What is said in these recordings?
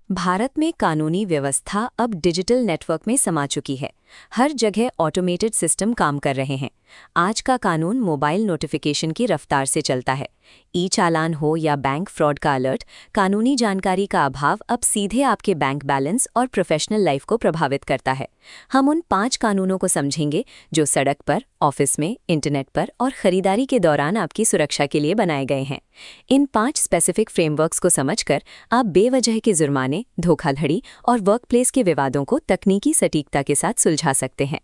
भारत में कानूनी व्यवस्था अब डिजिटल नेटवर्क में समा चुकी है। हर जगह ऑटोमेटेड सिस्टम काम कर रहे हैं। आज का कानून मोबाइल नोटिफिकेशन की रफ्तार से चलता है। ई चालान हो या बैंक फ्रॉड का अलर्ट, कानूनी जानकारी का अभाव अब सीधे आपके बैंक बैलेंस और प्रोफेशनल लाइफ को प्रभावित करता है। हम उन 5 कानूनों को समझेंगे जो सड़क पर, ऑफिस में, इंटरनेट पर और खरीदारी के दौरान आपकी सुरक्षा के लिए बनाए गए हैं। इन 5 स्पेसिफिक फ्रेमवर्क्स को समझकर आप बेवजह के जुर्माने, धोखाधड़ी और वर्कप्लेस के विवादों को तकनीकी सटीकता के साथ सुलझा सकते हैं।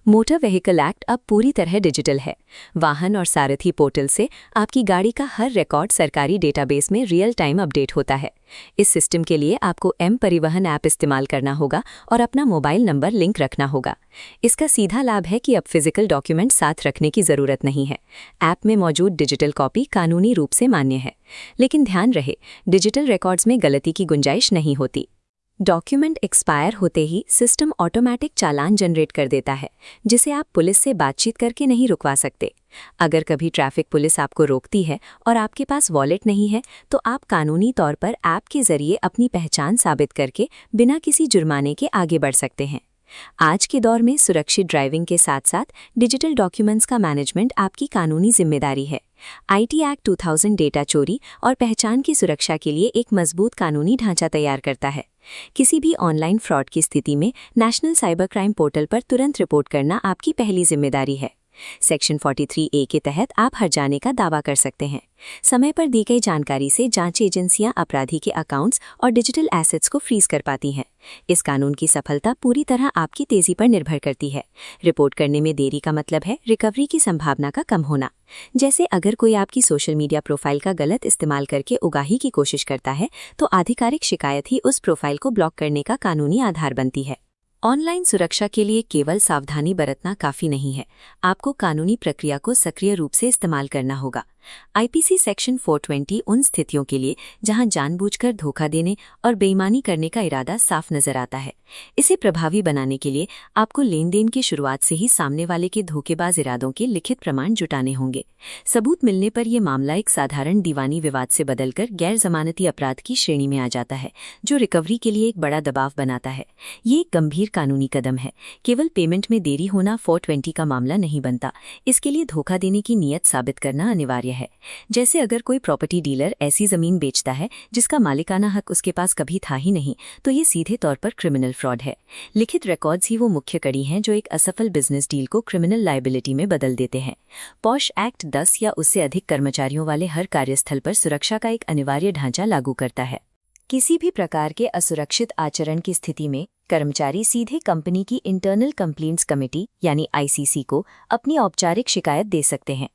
मोटर व्हीकल एक्ट अब पूरी तरह डिजिटल है। वाहन और सारथी पोर्टल से आपकी गाड़ी का हर रिकॉर्ड सरकारी डेटाबेस में रियल टाइम अपडेट होता है। इस सिस्टम के लिए आपको एम परिवहन ऐप इस्तेमाल करना होगा और अपना मोबाइल नंबर लिंक रखना होगा। इसका सीधा लाभ है कि अब फिजिकल डॉक्यूमेंट साथ रखने की ज़रूरत नहीं है। ऐप में मौजूद डिजिटल कॉपी कानूनी रूप से मान्य है। लेकिन ध्यान रहे, डिजिटल रिकॉर्ड्स में गलती की गुंजाइश नहीं होती। डॉक्यूमेंट एक्सपायर होते ही सिस्टम ऑटोमेटिक चालान जनरेट कर देता है, जिसे आप पुलिस से बातचीत करके नहीं रुकवा सकते। अगर कभी ट्रैफिक पुलिस आपको रोकती है और आपके पास वॉलेट नहीं है, तो आप कानूनी तौर पर ऐप के जरिए अपनी पहचान साबित करके बिना किसी जुर्माने के आगे बढ़ सकते हैं। आज के दौर में सुरक्षित ड्राइविंग के साथ साथ डिजिटल डॉक्यूमेंट्स का मैनेजमेंट आपकी कानूनी जिम्मेदारी है। आईटी एक्ट 2000 डेटा चोरी और पहचान की सुरक्षा के लिए एक मजबूत कानूनी ढांचा तैयार करता है। किसी भी ऑनलाइन फ्रॉड की स्थिति में नेशनल साइबर क्राइम पोर्टल पर तुरंत रिपोर्ट करना आपकी पहली जिम्मेदारी है। सेक्शन 43A के तहत आप हर जाने का दावा कर सकते हैं। समय पर दी गई जानकारी से जांच एजेंसियां अपराधी के अकाउंट्स और डिजिटल एसेट्स को फ्रीज कर पाती हैं। इस कानून की सफलता पूरी तरह आपकी तेजी पर निर्भर करती है। रिपोर्ट करने में देरी का मतलब है रिकवरी की संभावना का कम होना। जैसे अगर कोई आपकी सोशल मीडिया प्रोफाइल का गलत इस्तेमाल करके उगाही की कोशिश करता है, तो आधिकारिक शिकायत ही उस प्रोफाइल को ब्लॉक करने का कानूनी आधार बनती है। ऑनलाइन सुरक्षा के लिए केवल सावधानी बरतना काफी नहीं है, आपको कानूनी प्रक्रिया को सक्रिय रूप से इस्तेमाल करना होगा। आईपीसी सेक्शन 420 उन स्थितियों के लिए जहां जानबूझकर धोखा देने और बेईमानी करने का इरादा साफ नजर आता है। इसे प्रभावी बनाने के लिए आपको लेन देन की शुरुआत से ही सामने वाले के धोखेबाज इरादों के लिखित प्रमाण जुटाने होंगे। सबूत मिलने पर यह मामला एक साधारण दीवानी विवाद से बदलकर गैर जमानती अपराध की श्रेणी में आ जाता है, जो रिकवरी के लिए एक बड़ा दबाव बनाता है। ये एक गंभीर कानूनी कदम है। केवल पेमेंट में देरी होना 420 का मामला नहीं बनता। इसके लिए धोखा देने की नीयत साबित करना अनिवार्य है। जैसे अगर कोई प्रॉपर्टी डीलर ऐसी जमीन बेचता है जिसका मालिकाना हक उसके पास कभी था ही नहीं, तो ये सीधे तौर पर क्रिमिनल फ्रॉड है। लिखित रिकॉर्ड्स ही वो मुख्य कड़ी हैं जो एक असफल बिजनेस डील को क्रिमिनल लायबिलिटी में बदल देते हैं। पॉश एक्ट 10 या उससे अधिक कर्मचारियों वाले हर कार्यस्थल पर सुरक्षा का एक अनिवार्य ढांचा लागू करता है। किसी भी प्रकार के असुरक्षित आचरण की स्थिति में कर्मचारी सीधे कंपनी की इंटरनल कंप्लेंट्स कमेटी यानी आईसीसी को अपनी औपचारिक शिकायत दे सकते हैं।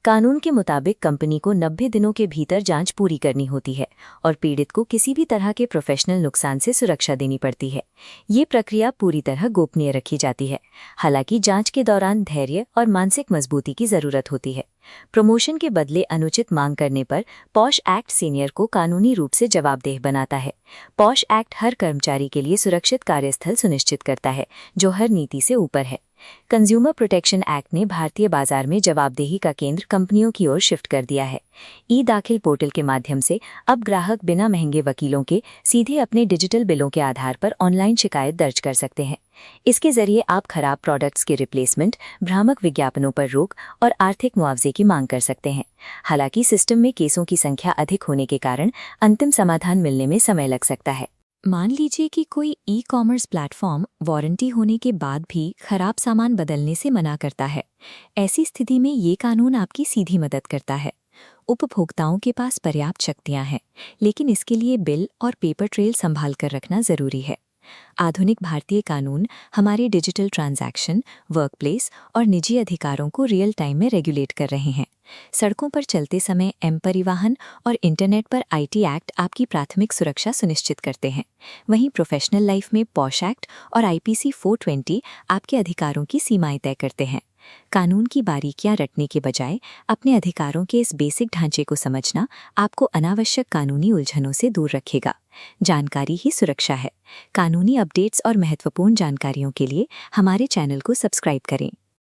कानून के मुताबिक कंपनी को 90 दिनों के भीतर जांच पूरी करनी होती है और पीड़ित को किसी भी तरह के प्रोफेशनल नुकसान से सुरक्षा देनी पड़ती है। ये प्रक्रिया पूरी तरह गोपनीय रखी जाती है। हालांकि जांच के दौरान धैर्य और मानसिक मजबूती की जरूरत होती है। प्रमोशन के बदले अनुचित मांग करने पर पॉश एक्ट सीनियर को कानूनी रूप से जवाबदेह बनाता है। पॉश एक्ट हर कर्मचारी के लिए सुरक्षित कार्यस्थल सुनिश्चित करता है, जो हर नीति से ऊपर है। कंज्यूमर प्रोटेक्शन एक्ट ने भारतीय बाजार में जवाबदेही का केंद्र कंपनियों की ओर शिफ्ट कर दिया है। ई दाखिल पोर्टल के माध्यम से अब ग्राहक बिना महंगे वकीलों के सीधे अपने डिजिटल बिलों के आधार पर ऑनलाइन शिकायत दर्ज कर सकते हैं। इसके जरिए आप खराब प्रोडक्ट्स के रिप्लेसमेंट, भ्रामक विज्ञापनों पर रोक और आर्थिक मुआवजे की मांग कर सकते हैं। हालांकि सिस्टम में केसों की संख्या अधिक होने के कारण अंतिम समाधान मिलने में समय लग सकता है। मान लीजिए कि कोई ई कॉमर्स प्लेटफॉर्म वारंटी होने के बाद भी खराब सामान बदलने से मना करता है। ऐसी स्थिति में ये कानून आपकी सीधी मदद करता है। उपभोक्ताओं के पास पर्याप्त शक्तियां हैं, लेकिन इसके लिए बिल और पेपर ट्रेल संभाल कर रखना जरूरी है। आधुनिक भारतीय कानून हमारे डिजिटल ट्रांजैक्शन, वर्कप्लेस और निजी अधिकारों को रियल टाइम में रेगुलेट कर रहे हैं। सड़कों पर चलते समय एम परिवहन और इंटरनेट पर आईटी एक्ट आपकी प्राथमिक सुरक्षा सुनिश्चित करते हैं। वहीं प्रोफेशनल लाइफ में पॉश एक्ट और आईपीसी 420 आपके अधिकारों की सीमाएं तय करते हैं। कानून की बारीकियां रटने के बजाय अपने अधिकारों के इस बेसिक ढांचे को समझना आपको अनावश्यक कानूनी उलझनों से दूर रखेगा। जानकारी ही सुरक्षा है। कानूनी अपडेट्स और महत्वपूर्ण जानकारियों के लिए हमारे चैनल को सब्सक्राइब करें।